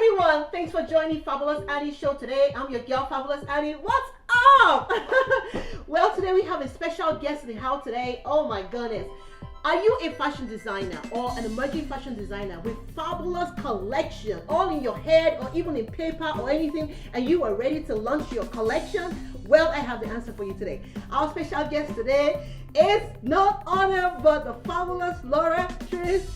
everyone, thanks for joining Fabulous Annie's show today. I'm your girl Fabulous Annie. What's up? Well, today we have a special guest in the house today. Oh my goodness. Are you a fashion designer or an emerging fashion designer with fabulous collection all in your head or even in paper or anything, and you are ready to launch your collection? Well, I have the answer for you today. Our special guest today is none other but the fabulous Treas.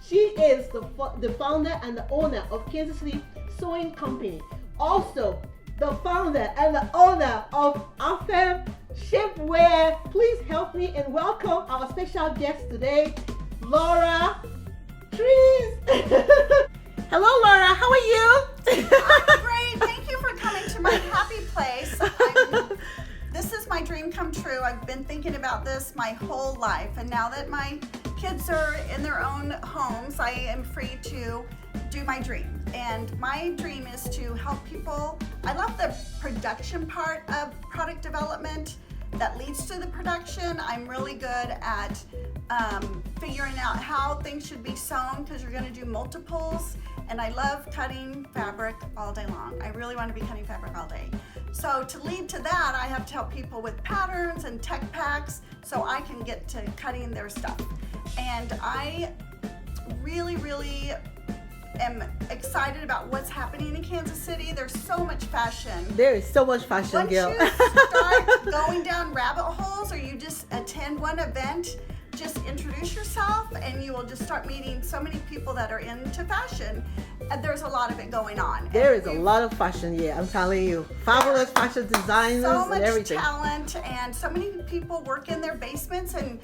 She is the founder and the owner of Kansas City Sewing Company. Also, the founder and the owner of Afem Shapewear. Please help me and welcome our special guest today, Treas. Hello, Laura. How are you? I'm great. Thank you for coming to my happy place. This is my dream come true. I've been thinking about this my whole life, and now that my kids are in their own homes, I am free to do my dream. And my dream is to help people. I love the production part of product development that leads to the production. I'm really good at figuring out how things should be sewn, because you're going to do multiples, and I love cutting fabric all day long. I really want to be cutting fabric all day. So to lead to that, I have to help people with patterns and tech packs so I can get to cutting their stuff. And I really am excited about what's happening in Kansas City. There's so much fashion. There is so much fashion, Once girl. you start going down rabbit holes, or you just attend one event, just introduce yourself and you will just start meeting so many people that are into fashion. And there's a lot of it going on. There is a lot of fashion, yeah, I'm telling you. Fabulous fashion designers So and much everything. talent, and so many people work in their basements, and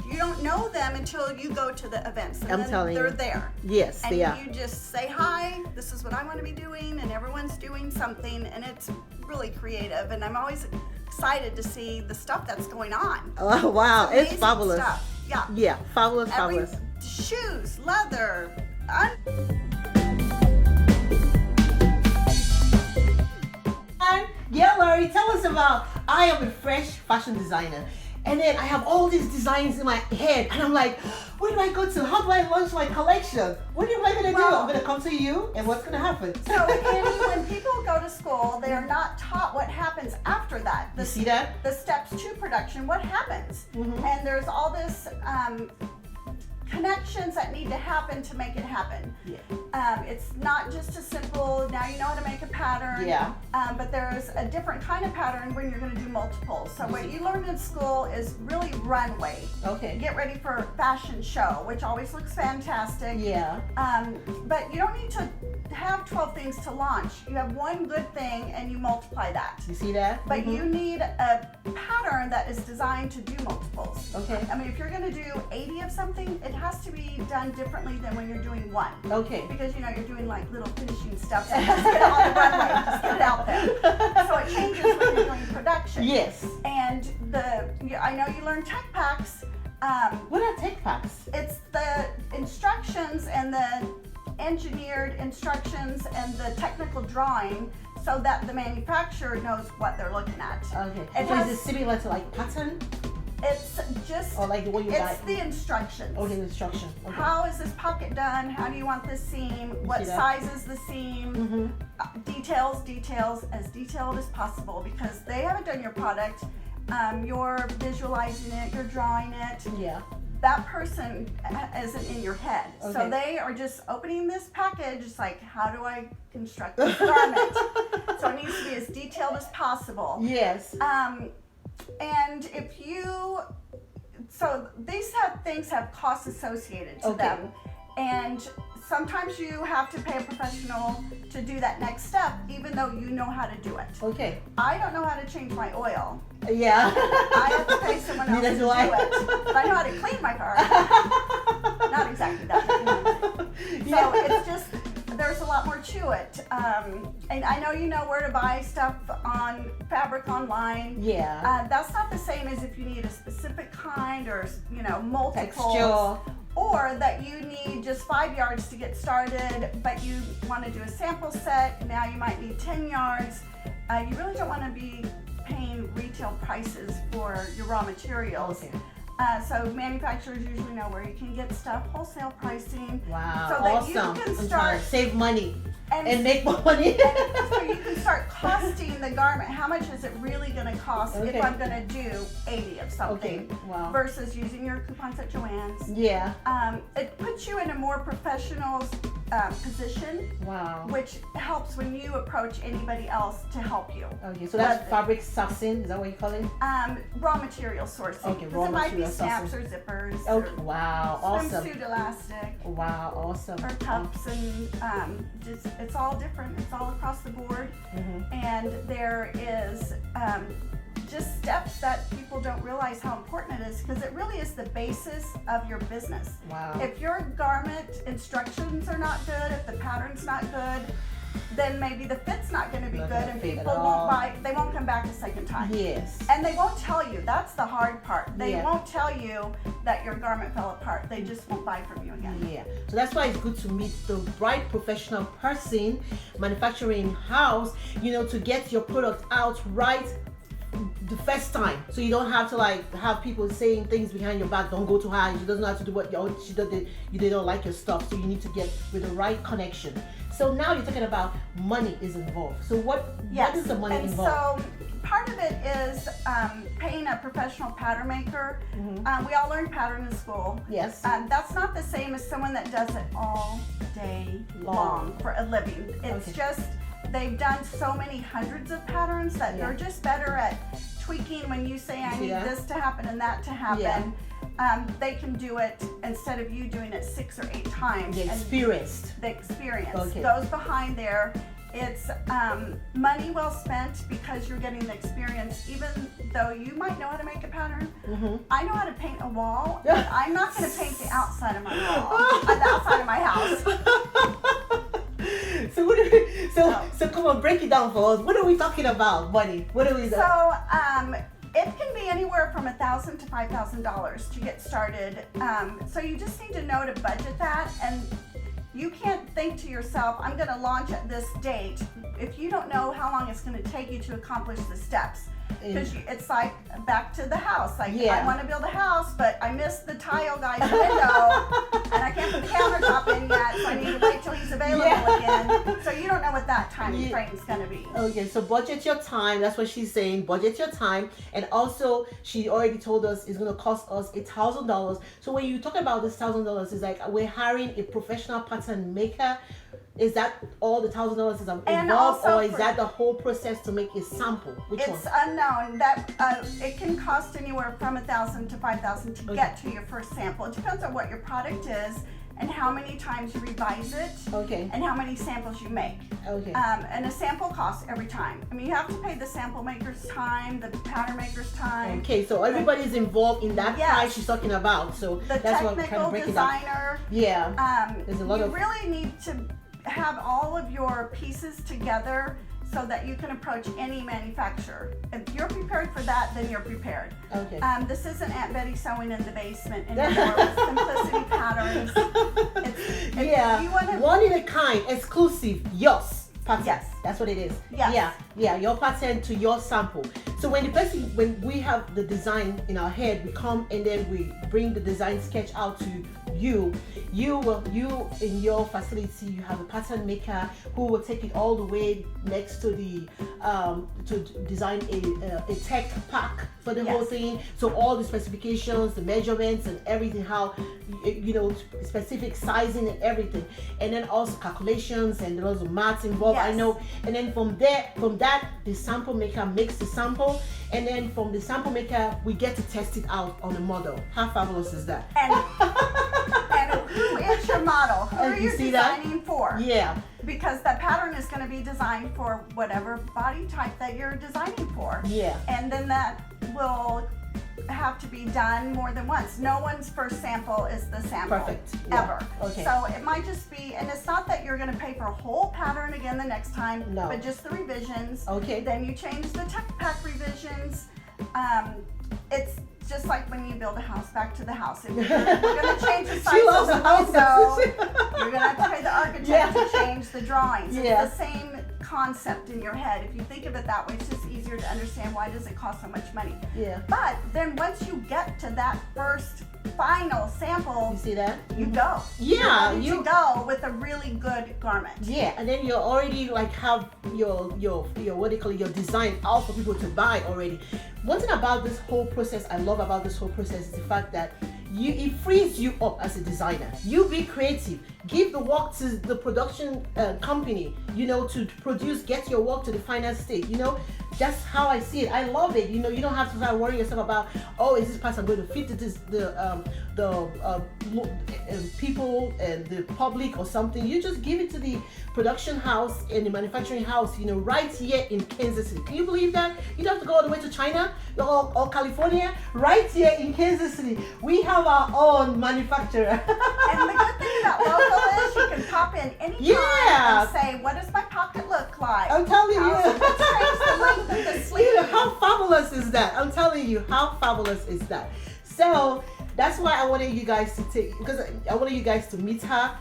you don't know them until you go to the events, and I'm then telling they're you. there. Yes, And they are. you just say, hi, this is what I want to be doing, and everyone's doing something, and it's really creative, and I'm always excited to see the stuff that's going on. Oh, wow, it's Amazing fabulous. stuff. Yeah. Yeah, fabulous, fabulous. Shoes, leather, Yeah, Larry, tell us about, I am a fresh fashion designer. And then I have all these designs in my head, and I'm like, where do I go to? How do I launch my collection? What am I gonna do? I'm gonna come to you, and what's gonna happen? So Annie, when people go to school, they are not taught what happens after that. You see that? The steps to production, what happens? Mhm. And there's all this connections that need to happen to make it happen. Yeah. It's not just a simple, now you know how to make a pattern. Yeah. But there's a different kind of pattern when you're going to do multiples. So what you learn in school is really runway. Okay. Get ready for fashion show, which always looks fantastic. Yeah. But you don't need to have 12 things to launch. You have one good thing and you multiply that. You see that? But Mhm. you need a pattern that is designed to do multiples. Okay. I mean, if you're going to do 80 of something, it has to be done differently than when you're doing one. Okay. Because you're doing like little finishing steps. And just get it on the runway, just get it out there. So it changes when you're doing production. Yes. And I know you learn tech packs. What are tech packs? It's the instructions and the engineered instructions and the technical drawing, so that the manufacturer knows what they're looking at. Okay. It So has- is it similar to like pattern? It's just, Or like the way you buy? it's the instructions. Oh, the instruction. Okay. How is this pocket done? How do you want this seam? What see that? size is the seam? Mm-hmm. Details, as detailed as possible, because they haven't done your product. You're visualizing it, you're drawing it. Yeah. That person isn't in your head. So Okay. they are just opening this package. It's like, how do I construct this garment? So it needs to be as detailed as possible. Yes. And if you, so these things have costs associated to Okay. them. And sometimes you have to pay a professional to do that next step, even though you know how to do it. Okay. I don't know how to change my oil. Yeah. I have to pay someone else Neither to do do I. it. But I know how to clean my car. Not exactly that. So it's just, there's a lot more to it. And I know you know where to buy stuff on fabric online. Yeah. That's not the same as if you need a specific kind or, multiples. Texture. Or that you need just 5 yards to get started, but you want to do a sample set. Now you might need 10 yards. You really don't want to be paying retail prices for your raw materials. Okay. So manufacturers usually know where you can get stuff, wholesale pricing. Wow, So that awesome. you can I'm trying start to save money and make more money. so you can start costing the garment. How much is it really going to cost Okay. if I'm going to do 80 of something Okay, wow. versus using your coupons at Joann's? Yeah. It puts you in a more professional position, Wow. which helps when you approach anybody else to help you. Okay, so that's But- fabric sourcing. Is that what you call it? Raw material sourcing. Okay, raw it might be material snaps sourcing. or zippers Okay. or Wow. Awesome. swimsuit elastic Wow. Awesome. or cups, and just it's all different. It's all across the board, and there is just steps that people don't realize how important it is, because it really is the basis of your business. Wow. If your garment instructions are not good, if the pattern's not good, then maybe the fit's not going to be Not good, gonna and fit at people all. won't buy. They won't come back a second time. Yes. And they won't tell you. That's the hard part. They Yeah. won't tell you that your garment fell apart. They just won't buy from you again. Yeah, so that's why it's good to meet the right professional person, manufacturing house, to get your product out right the first time, so you don't have to have people saying things behind your back. Don't go to her. She doesn't have to do what she does. They don't like your stuff, so you need to get with the right connection. So now you're talking about money is involved. So what is the money and involved? So part of it is paying a professional pattern maker. We all learn pattern in school. Yes. That's not the same as someone that does it all day long for a living. It's Okay. just they've done so many hundreds of patterns that they're just better at tweaking when you say, I need this to happen and that to happen. They can do it instead of you doing it 6 or 8 times. The experience. The experience Okay. goes behind there. It's money well spent because you're getting the experience. Even though you might know how to make a pattern, I know how to paint a wall, but I'm not going to paint the outside of my wall, the outside of my house. So come on, break it down for us. What are we talking about? Money. What are we? So it can be anywhere from $1,000 to $5,000 to get started. So you just need to know to budget that, and you can't think to yourself, I'm going to launch at this date, if you don't know how long it's going to take you to accomplish the steps. Because it's like back to the house. Like, I want to build a house, but I missed the tile guy's window, and I can't put the countertop in yet, so I need to wait till he's available again. So you don't know what that time frame is going to be. Okay, so budget your time. That's what she's saying. Budget your time, and also she already told us it's going to cost us $1,000. So when you talk about this $1,000, it's like we're hiring a professional pattern maker. Is that all the $1,000 is involved, or is that the whole process to make a sample? Which it's unknown. That it can cost anywhere from $1,000 to $5,000 to get to your first sample. It depends on what your product is and how many times you revise it. Okay. And how many samples you make. Okay. And a sample costs every time. I mean, you have to pay the sample maker's time, the pattern maker's time. Okay, so everybody's involved in that price she's talking about. So the that's what kind technical of breaking down. designer. Yeah. There's a lot you of. really need to have all of your pieces together so that you can approach any manufacturer. If you're prepared for that, then you're prepared. Okay. This isn't Aunt Betty sewing in the basement anymore with simplicity patterns. You wanna, one in a kind, exclusive, yours. Pattern. Yes. That's what it is. Yes. Yeah, your pattern to your sample. So when we have the design in our head, we come and then we bring the design sketch out to you. You in your facility, you have a pattern maker who will take it all the way next to the to design a tech pack for the whole thing. So all the specifications, the measurements, and everything, how specific sizing and everything, and then also calculations and lots of maths involved. I know. And then from that, the sample maker makes the sample, and then from the sample maker, we get to test it out on the model. How fabulous is that? And who is your model? Who are you designing for? Yeah. Because that pattern is going to be designed for whatever body type that you're designing for. Yeah. And then that will have to be done more than once. No one's first sample is the sample. Perfect. Yeah. Ever. Okay. So it might just be, and it's not that you're going to pay for a whole pattern again the next time, but just the revisions. Okay. Then you change the tech pack revisions. It's just like when you build a house, back to the house. If we're going to change the size of the window, you're going to have to pay the architect to change the drawings. It's the same concept in your head. If you think of it that way, it's just easier to understand why does it cost so much money. Yeah. But then once you get to that first final sample, You see that? you go. Yeah, You're ready to go with a really good garment. Yeah, and then you already like have your what do you call it, your design out for people to buy already. One thing about this whole process I love about this whole process is the fact that it frees you up as a designer. You be creative. Give the work to the production company, to produce, get your work to the final state. That's how I see it. I love it. You don't have to start worrying yourself about, oh, is this person going to fit the people and the public or something. You just give it to the production house and the manufacturing house, right here in Kansas City. Can you believe that? You don't have to go all the way to China or California. Right here in Kansas City, we have our own manufacturer. And the good thing about local is you can pop in anytime and say, what does my pocket look like? I'm telling you. The sleeve. How fabulous is that? I'm telling you, how fabulous is that? So that's why I wanted you guys to meet her.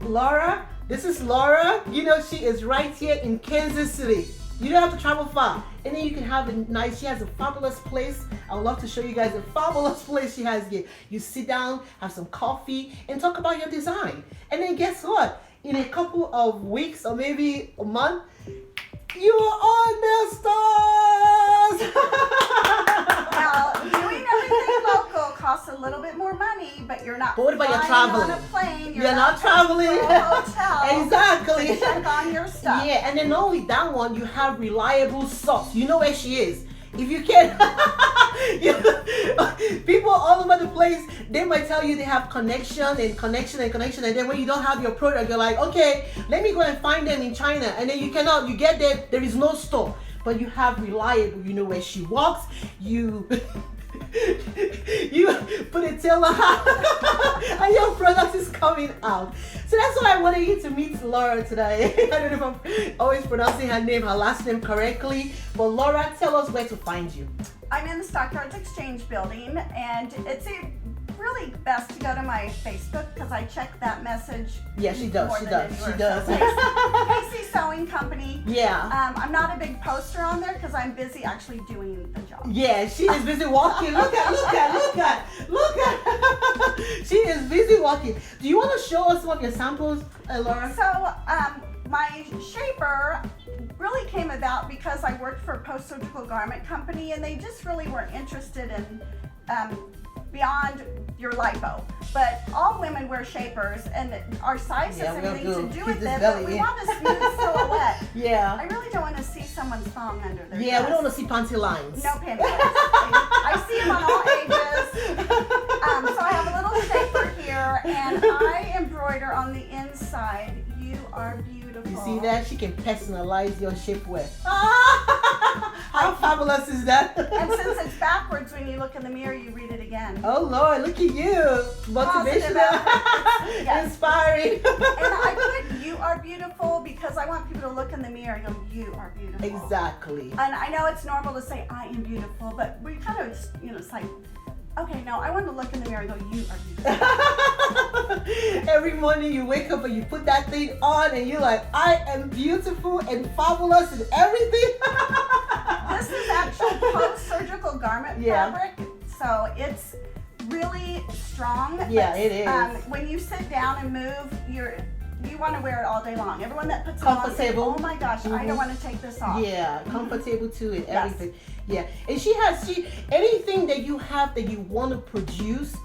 Laura, this is Laura. She is right here in Kansas City. You don't have to travel far. And then you can have she has a fabulous place. I would love to show you guys a fabulous place she has here. You sit down, have some coffee, and talk about your design. And then guess what? In a couple of weeks or maybe a month, you are on the stars. Now, doing everything local costs a little bit more money, but you're not. But what about your traveling? On a plane, you're not traveling. To a hotel. Exactly. To check on your stuff. Yeah, and then not only that one, you have reliable source. You know where she is. If you can, people all over the place, they might tell you they have connection, and then when you don't have your product, you're like, okay, let me go and find them in China, and then you get there is no store, but you have reliable, you know where she walks, you put a tailor and your product is coming out. So that's why I wanted you to meet Laura today. I don't know if I'm always pronouncing her last name correctly, but Laura, tell us where to find you. I'm in the Stockyards Exchange building, and it's really best to go to my Facebook because I check that message. Yeah, she does. She does. Casey Sewing Company. Yeah. I'm not a big poster on there because I'm busy actually doing the job. Yeah, she is busy walking. Look at. She is busy walking. Do you want to show us some of your samples, Laura? So, my shaper really came about because I worked for a post-surgical garment company, and they just really weren't interested in beyond your lipo. But all women wear shapers, and our size has anything to do with it, but we want a smooth silhouette. Yeah. I really don't want to see someone's thong under their Yeah, dress. we don't want to see panty lines. No panty lines. I see them on all ages. So I have a little shaper here, and I embroider on the inside. You are beautiful. You see that? She can personalize your shapewear. How fabulous is that? And since it's backwards, when you look in the mirror, you read it again. Oh Lord, look at you. Motivational. Yes. Inspiring. And I put "you are beautiful" because I want people to look in the mirror and go, "You are beautiful." Exactly. And I know it's normal to say "I am beautiful," but we kind of, it's like, okay, no, I want to look in the mirror and go, "You are beautiful." Every morning you wake up and you put that thing on and you're like, I am beautiful and fabulous and everything. This is actual post-surgical garment fabric, so it's really strong. Yeah, it is. When you sit down and move, you want to wear it all day long. Everyone that puts it on says, oh my gosh, I don't want to take this off. Yeah, comfortable too and everything. Yes. Yeah, and she anything that you have that you want to produce,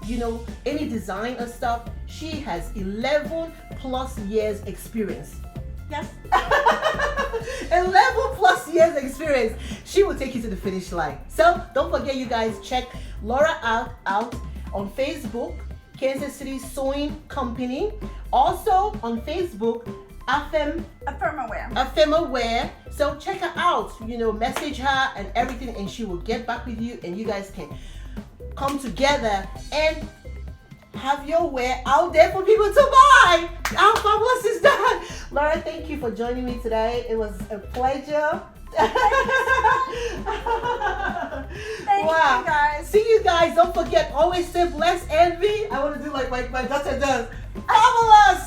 any design or stuff, she has 11 plus years experience. Yes. 11 plus years experience. She will take you to the finish line. So don't forget, you guys, check Laura out on Facebook, Kansas City Sewing Company. Also on Facebook, Affirmaware. So check her out, message her and everything, and she will get back with you, and you guys can come together and have your wear out there for people to buy. How fabulous is that? Laura, thank you for joining me today. It was a pleasure. Thank you guys. See you guys. Don't forget, always stay blessed, envy. I want to do like my daughter does. Fabulous.